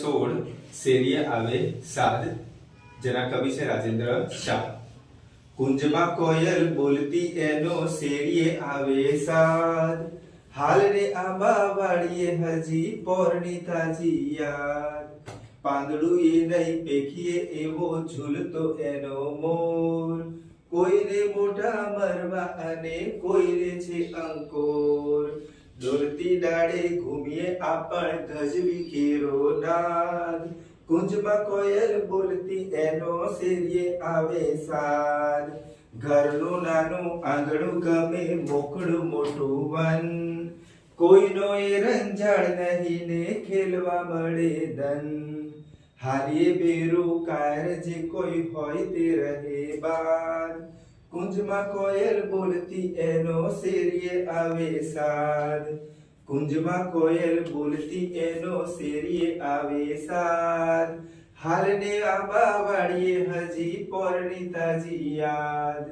16 શેરીએ આવે સાદ, જેના કવિ છે રાજેન્દ્ર શાહ. કુંજમાં કોયલ બોલતી એનો શેરીએ આવે સાદ, હાલ રે આંબા વાળીએ હજી પોરની તાજી યાદ. પાંદડું એ નહીં પેખીએ એવો ઝૂલતો એનો મોર, કોઈને મોઢા મરવા અને કોઈને છે અંકોર. દોરતી ડાળે ઘૂમીએ આપણ ગજવી ઘેરો નાદ, કુંજમાં કોયલ બોલતી એનો શેરીએ આવે સાદ. ઘરનું નાનું આંગણું ગમે મોકળું મોટું વન, કોઈનો એ રંજાડ નહીં ને ખેલવા મળે ધન. હારીએ બેરું કારજે કોઈ હોય તે રહે બાર, કુંજમાં કોયલ બોલતી એનો શેરીએ આવે સાદ. કુંજમાં કોયલ બોલતી એનો શેરીએ આવે સાદ, હાલને આંબા વાળીએ હજી પોરની તાજી યાદ.